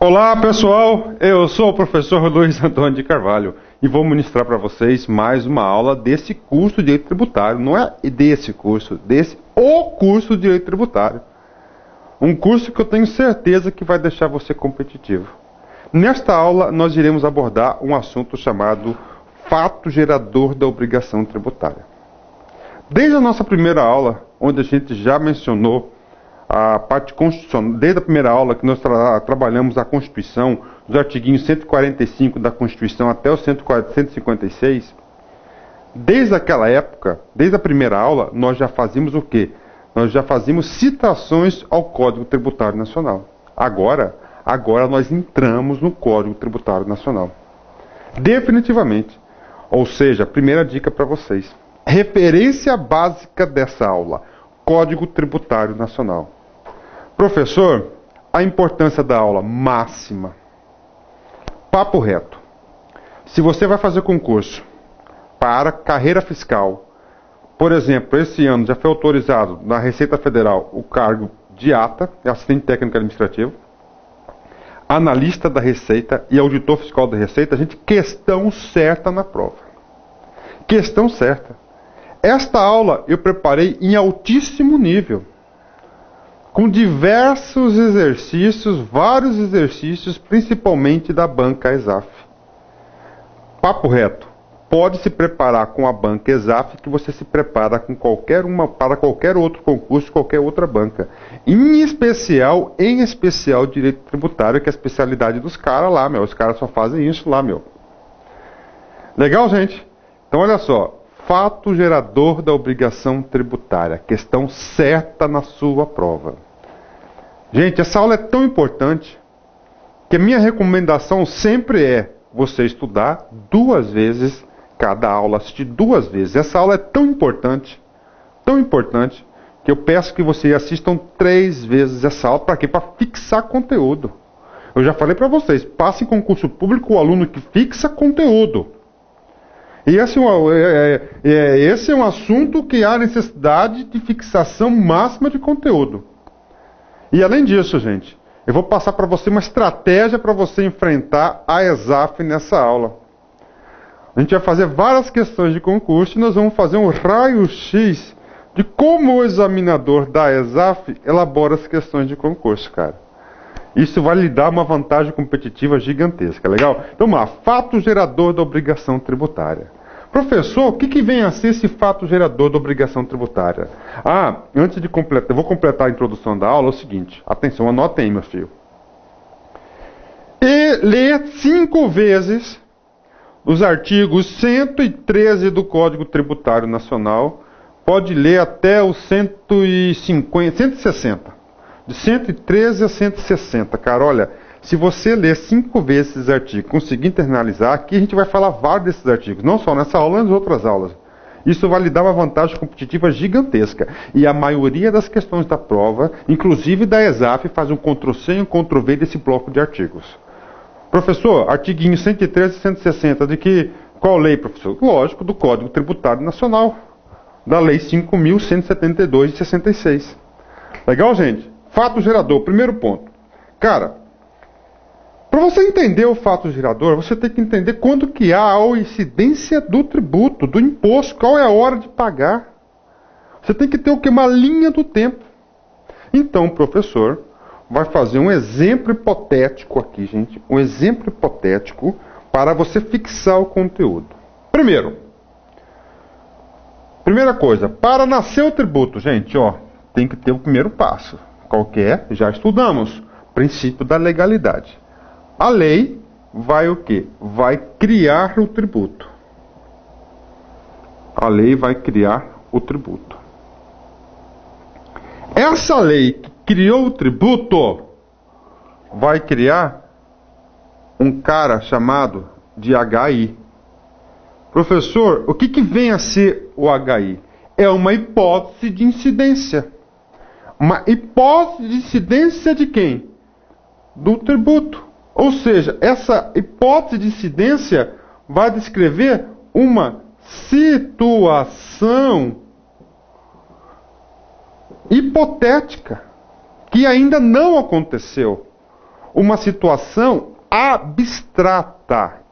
Olá pessoal, eu sou o professor Luiz Antônio de Carvalho e vou ministrar para vocês mais uma aula desse curso de Direito Tributário. Não é desse curso, o curso de Direito Tributário. Um curso que eu tenho certeza que vai deixar você competitivo. Nesta aula nós iremos abordar um assunto chamado fato gerador da obrigação tributária. Desde a nossa primeira aula, onde a gente já mencionou a parte constitucional, desde a primeira aula que nós trabalhamos a Constituição, dos artiguinhos 145 da Constituição até o 156, desde aquela época, desde a primeira aula, nós já fazíamos o quê? Nós já fazíamos citações ao Código Tributário Nacional. Agora nós entramos no Código Tributário Nacional. Definitivamente. Ou seja, primeira dica para vocês. Referência básica dessa aula. Código Tributário Nacional. Professor, a importância da aula máxima. Papo reto. Se você vai fazer concurso para carreira fiscal, por exemplo, esse ano já foi autorizado na Receita Federal o cargo de ATA, assistente técnico administrativo, analista da Receita e auditor fiscal da Receita, gente, questão certa na prova. Questão certa. Esta aula eu preparei em altíssimo nível, com diversos exercícios, vários exercícios, principalmente da banca ESAF. Papo reto, pode se preparar com a banca ESAF que você se prepara com para qualquer outro concurso, qualquer outra banca. Em especial direito tributário, que é a especialidade dos caras lá, meu. Os caras só fazem isso lá, meu. Legal, gente? Então olha só. Fato gerador da obrigação tributária. Questão certa na sua prova. Gente, essa aula é tão importante que a minha recomendação sempre é você estudar 2 vezes cada aula, assistir 2 vezes. Essa aula é tão importante, que eu peço que vocês assistam 3 vezes essa aula. Para quê? Para fixar conteúdo. Eu já falei para vocês, passe em concurso público o aluno que fixa conteúdo. E esse é um assunto que há necessidade de fixação máxima de conteúdo. E além disso, gente, eu vou passar para você uma estratégia para você enfrentar a ESAF nessa aula. A gente vai fazer várias questões de concurso e nós vamos fazer um raio-x de como o examinador da ESAF elabora as questões de concurso, cara. Isso vai lhe dar uma vantagem competitiva gigantesca, legal? Então, fato gerador da obrigação tributária. Professor, o que vem a ser esse fato gerador da obrigação tributária? Antes de completar, eu vou completar a introdução da aula, é o seguinte. Atenção, anotem aí, meu filho. E lê 5 vezes os artigos 113 do Código Tributário Nacional. Pode ler até os 160. De 113 a 160, cara, olha, se você ler 5 vezes esses artigos, conseguir internalizar, aqui a gente vai falar vários desses artigos, não só nessa aula, mas nas outras aulas. Isso vai lhe dar uma vantagem competitiva gigantesca. E a maioria das questões da prova, inclusive da ESAF, faz um Ctrl+C e um Ctrl+V desse bloco de artigos. Professor, artiguinho 113 e 160, qual lei, professor? Lógico, do Código Tributário Nacional, da Lei 5.172 de 66. Legal, gente? Fato gerador, primeiro ponto. Cara, para você entender o fato gerador, você tem que entender quando que há a incidência do tributo, do imposto, qual é a hora de pagar. Você tem que ter o quê? Uma linha do tempo. Então, o professor vai fazer um exemplo hipotético aqui, gente. Um exemplo hipotético para você fixar o conteúdo. Primeira coisa, para nascer o tributo, gente, tem que ter o primeiro passo. Qual que é? Já estudamos. Princípio da legalidade. A lei vai o quê? Vai criar o tributo. A lei vai criar o tributo. Essa lei que criou o tributo vai criar um cara chamado de HI. Professor, o que vem a ser o HI? É uma hipótese de incidência. Uma hipótese de incidência de quem? Do tributo. Ou seja, essa hipótese de incidência vai descrever uma situação hipotética que ainda não aconteceu. uma situação abstrata.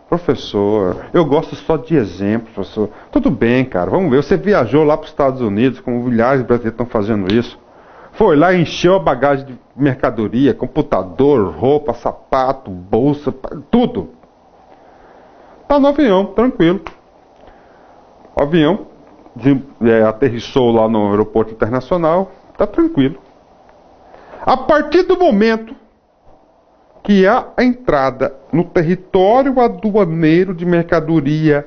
Professor, eu gosto só de exemplos, professor. Tudo bem, cara, vamos ver. Você viajou lá para os Estados Unidos, como milhares de brasileiros estão fazendo isso. Foi lá, encheu a bagagem de mercadoria, computador, roupa, sapato, bolsa, tudo. Tá no avião, tranquilo. O avião aterrissou lá no aeroporto internacional, tá tranquilo. A partir do momento que há a entrada no território aduaneiro de mercadoria,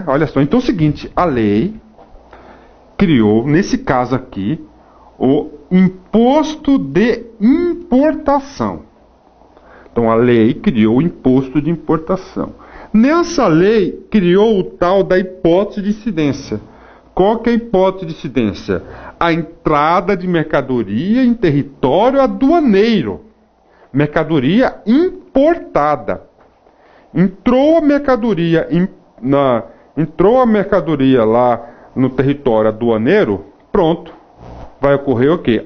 olha só, então é o seguinte, a lei criou, nesse caso aqui, o imposto de importação. Então a lei criou o imposto de importação. Nessa lei criou o tal da hipótese de incidência. Qual que é a hipótese de incidência? A entrada de mercadoria em território aduaneiro. Mercadoria importada. Entrou a mercadoria lá no território aduaneiro, pronto. Vai ocorrer o quê?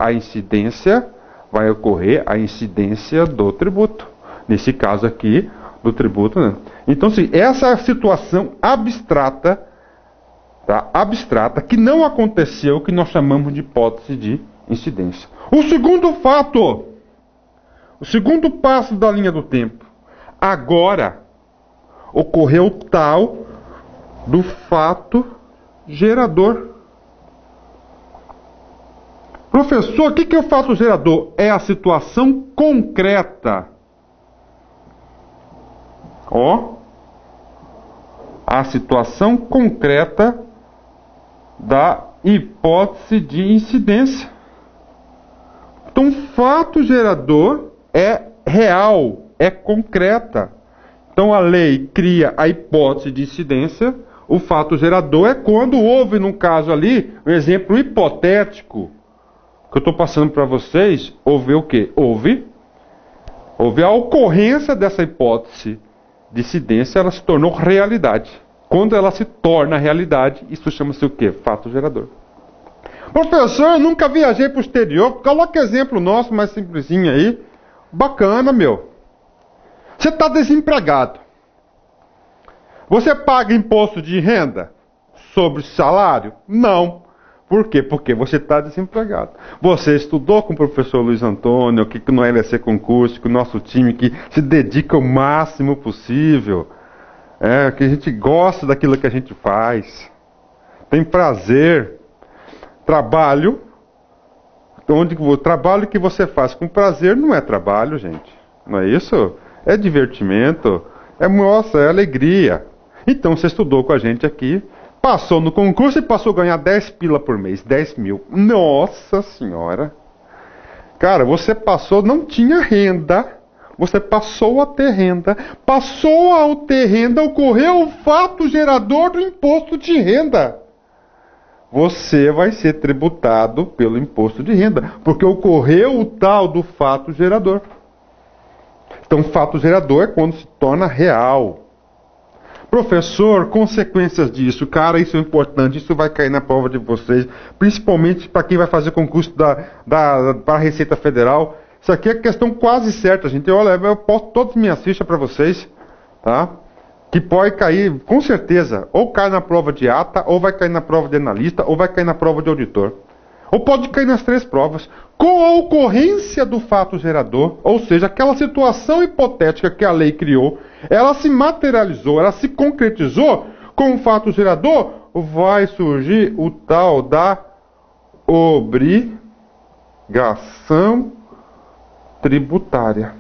Vai ocorrer a incidência do tributo. Nesse caso aqui, do tributo, né? Então, sim, essa é a situação abstrata, tá? Abstrata, que não aconteceu, que nós chamamos de hipótese de incidência. O segundo fato, o segundo passo da linha do tempo. Agora, ocorreu tal do fato gerador. Professor, o que é o fato gerador? É a situação concreta. A situação concreta da hipótese de incidência. Então, fato gerador é real, é concreta. Então, a lei cria a hipótese de incidência. O fato gerador é quando houve, no caso ali, um exemplo hipotético que eu estou passando para vocês, houve o quê? Houve a ocorrência dessa hipótese de incidência, ela se tornou realidade. Quando ela se torna realidade, isso chama-se o quê? Fato gerador. Professor, eu nunca viajei para o exterior. Coloca exemplo nosso, mais simplesinho aí. Bacana, meu. Você está desempregado. Você paga imposto de renda sobre salário? Não. Por quê? Porque você está desempregado. Você estudou com o professor Luiz Antônio, que no LSC Concurso, que o nosso time que se dedica o máximo possível, que a gente gosta daquilo que a gente faz, tem prazer. Trabalho que você faz com prazer não é trabalho, gente. Não é isso? É divertimento, é alegria. Então você estudou com a gente aqui, passou no concurso e passou a ganhar 10 pila por mês, 10 mil. Nossa Senhora! Cara, você passou, não tinha renda, você passou a ter renda. Passou a ter renda, ocorreu o fato gerador do imposto de renda. Você vai ser tributado pelo imposto de renda, porque ocorreu o tal do fato gerador. Então, fato gerador é quando se torna real. Professor, consequências disso, cara, isso é importante, isso vai cair na prova de vocês, principalmente para quem vai fazer concurso para a Receita Federal. Isso aqui é questão quase certa, gente. Olha, eu posto todas as minhas fichas para vocês, tá? Que pode cair, com certeza, ou cai na prova de ata, ou vai cair na prova de analista, ou vai cair na prova de auditor. Ou pode cair nas três provas. Com a ocorrência do fato gerador, ou seja, aquela situação hipotética que a lei criou, ela se materializou, ela se concretizou com o fato gerador, vai surgir o tal da obrigação tributária.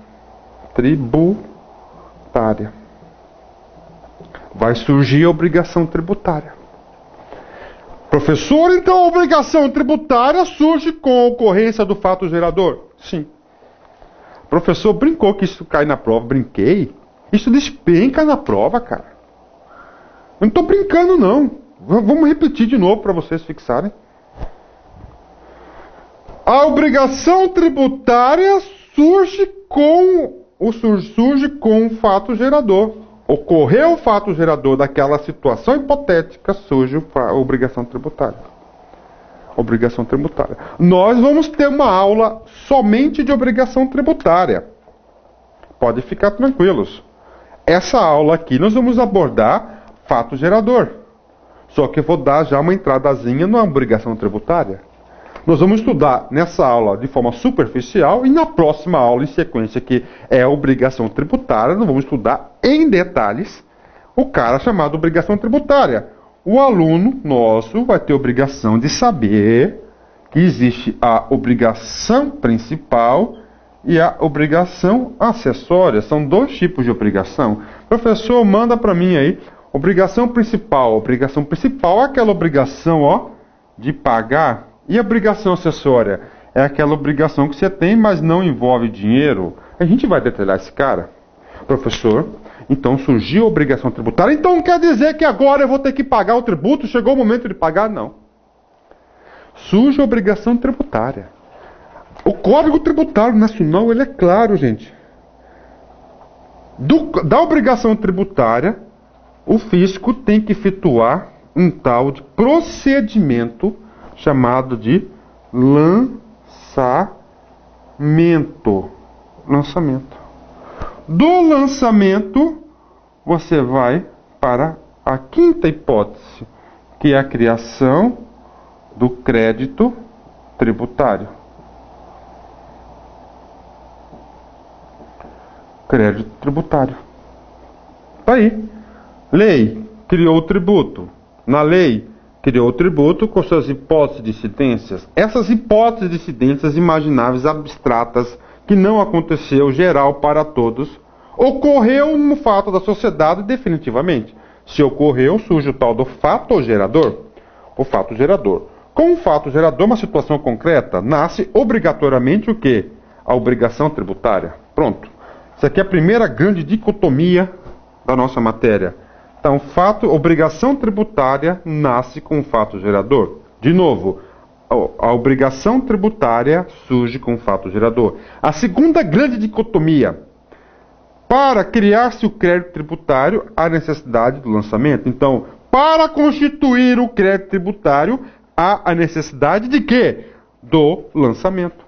Vai surgir a obrigação tributária. Professor, então a obrigação tributária surge com a ocorrência do fato gerador? Sim. Professor, brincou que isso cai na prova. Brinquei? Isso despenca na prova, cara. Eu não estou brincando, não. Vamos repetir de novo para vocês fixarem. A obrigação tributária surge com o fato gerador. Ocorreu o fato gerador daquela situação hipotética, surge a obrigação tributária. Obrigação tributária. Nós vamos ter uma aula somente de obrigação tributária. Pode ficar tranquilos. Essa aula aqui nós vamos abordar fato gerador. Só que eu vou dar já uma entradazinha na obrigação tributária. Nós vamos estudar nessa aula de forma superficial e na próxima aula em sequência, que é a obrigação tributária, nós vamos estudar em detalhes o cara chamado obrigação tributária. O aluno nosso vai ter obrigação de saber que existe a obrigação principal e a obrigação acessória. São dois tipos de obrigação. Professor, manda para mim aí. Obrigação principal. Obrigação principal é aquela obrigação de pagar. E a obrigação acessória? É aquela obrigação que você tem, mas não envolve dinheiro. A gente vai detalhar esse cara. Professor, então surgiu a obrigação tributária. Então quer dizer que agora eu vou ter que pagar o tributo? Chegou o momento de pagar? Não. Surge a obrigação tributária. O Código Tributário Nacional, ele é claro, gente. Da obrigação tributária, o fisco tem que efetuar um tal de procedimento chamado de lançamento. Do lançamento, você vai para a quinta hipótese, que é a criação do crédito tributário. Crédito tributário. Tá aí. Lei criou o tributo. Na lei, criou o tributo com suas hipóteses de incidências. Essas hipóteses de incidências imagináveis abstratas, que não aconteceu geral para todos, ocorreu no fato da sociedade definitivamente. Se ocorreu, surge o tal do fato gerador. O fato gerador. Com o fato gerador, uma situação concreta, nasce obrigatoriamente o quê? A obrigação tributária. Pronto. Isso aqui é a primeira grande dicotomia da nossa matéria. Então, obrigação tributária nasce com o fato gerador. De novo, a obrigação tributária surge com o fato gerador. A segunda grande dicotomia. Para criar-se o crédito tributário, há necessidade do lançamento. Então, para constituir o crédito tributário, há a necessidade de quê? Do lançamento.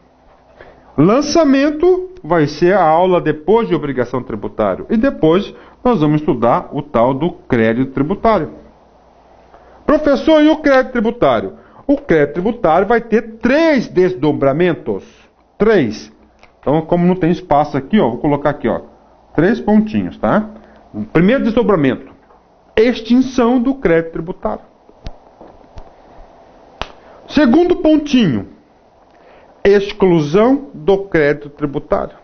Lançamento vai ser a aula depois de obrigação tributária. E depois nós vamos estudar o tal do crédito tributário. Professor, e o crédito tributário? O crédito tributário vai ter 3 desdobramentos. 3. Então, como não tem espaço aqui, vou colocar aqui, 3 pontinhos, tá? Primeiro desdobramento. Extinção do crédito tributário. Segundo pontinho. Exclusão do crédito tributário.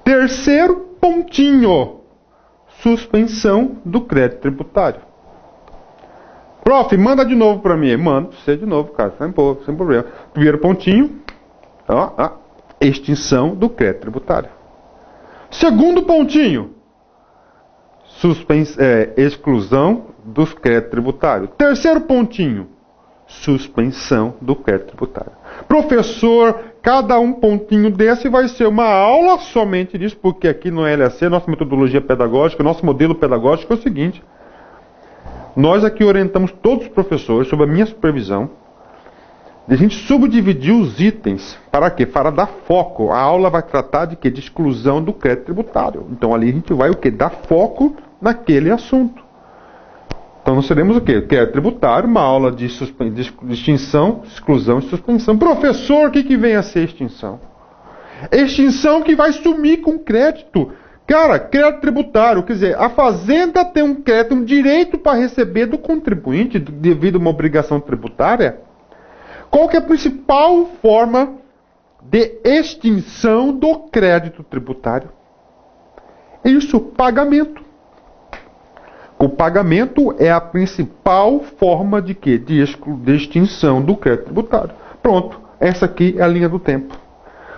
Terceiro pontinho. Suspensão do crédito tributário. Prof, manda de novo para mim. Manda você de novo, cara. Sem problema. Primeiro pontinho. Extinção do crédito tributário. Segundo pontinho. Exclusão dos créditos tributários. Terceiro pontinho. Suspensão do crédito tributário. Professor, cada um pontinho desse vai ser uma aula somente disso, porque aqui no LAC, nossa metodologia pedagógica, nosso modelo pedagógico é o seguinte. Nós aqui orientamos todos os professores, sob a minha supervisão, de a gente subdividir os itens. Para quê? Para dar foco. A aula vai tratar de quê? De exclusão do crédito tributário. Então ali a gente vai o quê? Dar foco naquele assunto. Então nós teremos o quê? Crédito tributário, uma aula de extinção, exclusão e suspensão. Professor, o que vem a ser extinção? Extinção que vai sumir com crédito. Cara, crédito tributário, quer dizer, a fazenda tem um crédito, um direito para receber do contribuinte devido a uma obrigação tributária. Qual que é a principal forma de extinção do crédito tributário? Isso, pagamento. O pagamento é a principal forma de quê? De extinção do crédito tributário. Pronto, essa aqui é a linha do tempo.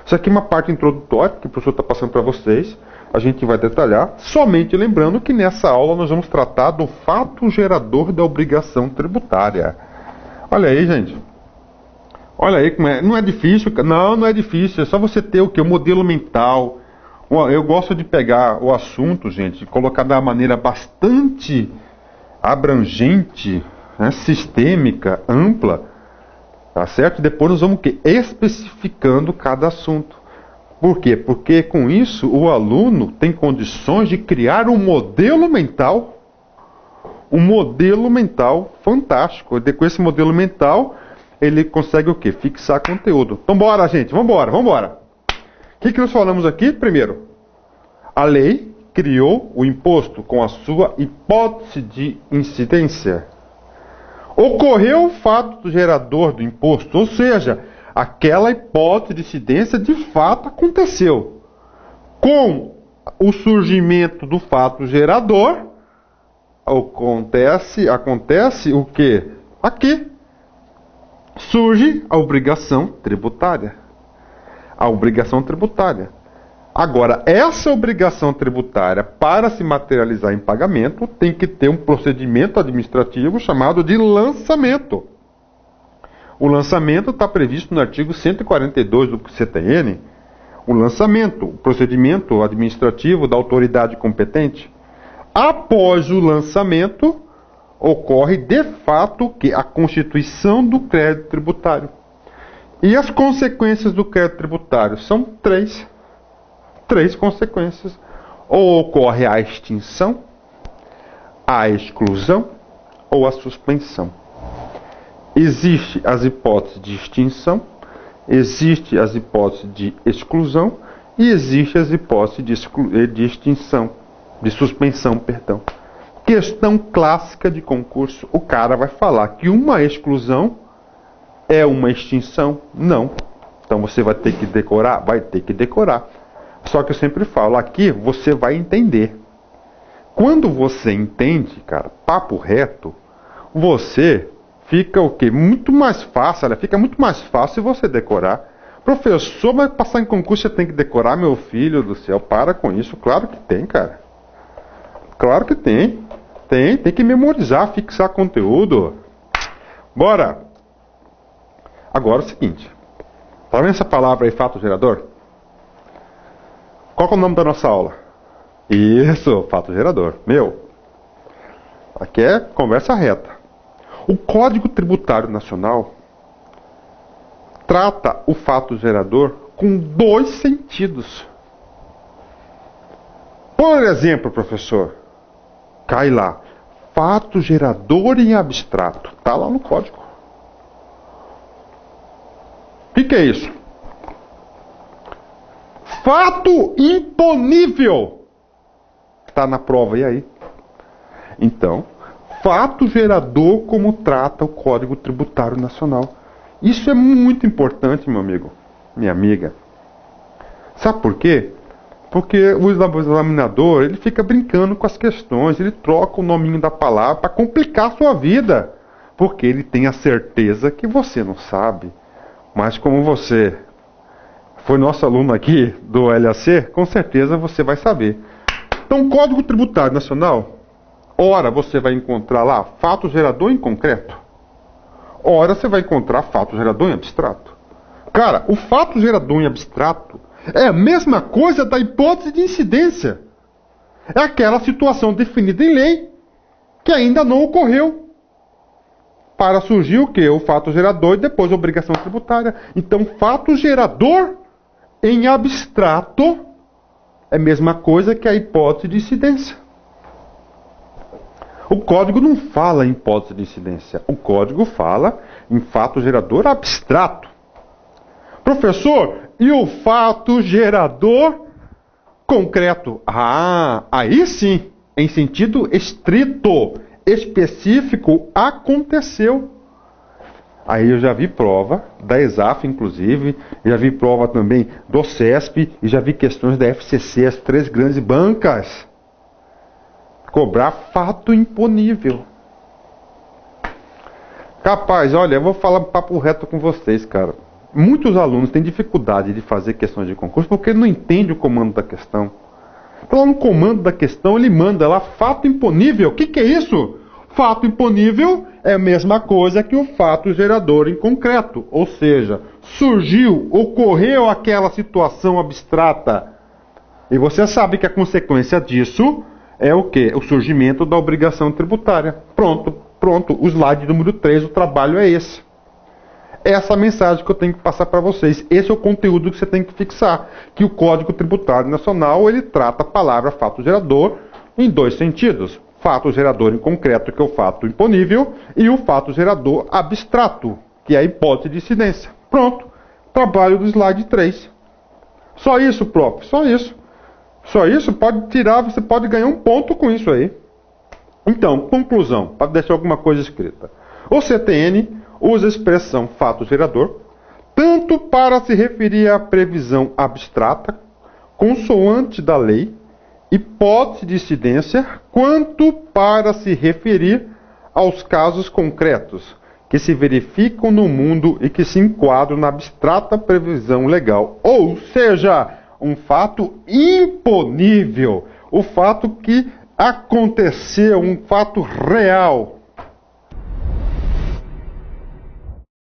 Isso aqui é uma parte introdutória que o professor está passando para vocês. A gente vai detalhar, somente lembrando que nessa aula nós vamos tratar do fato gerador da obrigação tributária. Olha aí, gente. Olha aí como é. Não é difícil? Não é difícil. É só você ter o quê? O modelo mental. Eu gosto de pegar o assunto, gente, e colocar de uma maneira bastante abrangente, né, sistêmica, ampla, Tá certo? E depois nós vamos o quê? Especificando cada assunto. Por quê? Porque com isso o aluno tem condições de criar um modelo mental fantástico. E com esse modelo mental, ele consegue o quê? Fixar conteúdo. Então bora, gente, vambora. O que nós falamos aqui? Primeiro, a lei criou o imposto com a sua hipótese de incidência. Ocorreu o fato do gerador do imposto, ou seja, aquela hipótese de incidência de fato aconteceu. Com o surgimento do fato gerador, acontece o que? Aqui surge a obrigação tributária. Agora, essa obrigação tributária, para se materializar em pagamento, tem que ter um procedimento administrativo chamado de lançamento. O lançamento está previsto no artigo 142 do CTN. O lançamento, o procedimento administrativo da autoridade competente. Após o lançamento, ocorre de fato que a constituição do crédito tributário. E as consequências do crédito tributário são três consequências. Ou ocorre a extinção, a exclusão ou a suspensão. Existem as hipóteses de extinção, existem as hipóteses de exclusão e existem as hipóteses de extinção, de suspensão, perdão. Questão clássica de concurso, o cara vai falar que uma exclusão é uma extinção? Não. Então você vai ter que decorar? Vai ter que decorar. Só que eu sempre falo, aqui você vai entender. Quando você entende, cara, papo reto, você fica o quê? Muito mais fácil, fica muito mais fácil você decorar. Professor, mas passar em concurso você tem que decorar, meu filho do céu, para com isso. Claro que tem, cara. Claro que tem. Tem que memorizar, fixar conteúdo. Bora! Agora é o seguinte. Tá vendo essa palavra aí, fato gerador? Qual é o nome da nossa aula? Isso, fato gerador. Aqui é conversa reta. O Código Tributário Nacional trata o fato gerador com dois sentidos. Por exemplo, professor, cai lá, fato gerador em abstrato. Está lá no código. O que é isso? Fato imponível. Está na prova, e aí? Então, fato gerador como trata o Código Tributário Nacional. Isso é muito importante, meu amigo, minha amiga. Sabe por quê? Porque o examinador, ele fica brincando com as questões, ele troca o nominho da palavra para complicar a sua vida. Porque ele tem a certeza que você não sabe. Mas como você foi nosso aluno aqui do LAC, com certeza você vai saber. Então, Código Tributário Nacional, ora você vai encontrar lá fato gerador em concreto, ora você vai encontrar fato gerador em abstrato. Cara, o fato gerador em abstrato é a mesma coisa da hipótese de incidência. É aquela situação definida em lei que ainda não ocorreu. Para surgir o quê? O fato gerador e depois a obrigação tributária. Então, fato gerador em abstrato é a mesma coisa que a hipótese de incidência. O código não fala em hipótese de incidência. O código fala em fato gerador abstrato. Professor, e o fato gerador concreto? Ah, aí sim, em sentido estrito, específico, aconteceu. Aí eu já vi prova da ESAF, inclusive, já vi prova também do CESP, e já vi questões da FCC, as três grandes bancas. Cobrar fato imponível. Capaz, olha, eu vou falar papo reto com vocês, cara. Muitos alunos têm dificuldade de fazer questões de concurso porque não entendem o comando da questão. Então, lá no comando da questão, ele manda lá fato imponível. O que é isso? Fato imponível é a mesma coisa que o fato gerador em concreto. Ou seja, surgiu, ocorreu aquela situação abstrata. E você sabe que a consequência disso é o quê? O surgimento da obrigação tributária. Pronto. O slide número 3, o trabalho é esse. essa é a mensagem que eu tenho que passar para vocês. Esse é o conteúdo que você tem que fixar. Que o Código Tributário Nacional, ele trata a palavra fato gerador em dois sentidos. Fato gerador em concreto, que é o fato imponível, e o fato gerador abstrato, que é a hipótese de incidência. Pronto. Trabalho do slide 3. Só isso, prof. Só isso. Só isso, pode tirar, você pode ganhar um ponto com isso aí. Então, conclusão, para deixar alguma coisa escrita. O CTN usa a expressão fato gerador, tanto para se referir à previsão abstrata, consoante da lei, hipótese de incidência, quanto para se referir aos casos concretos que se verificam no mundo e que se enquadram na abstrata previsão legal. Ou seja, um fato imponível, o fato que aconteceu, um fato real.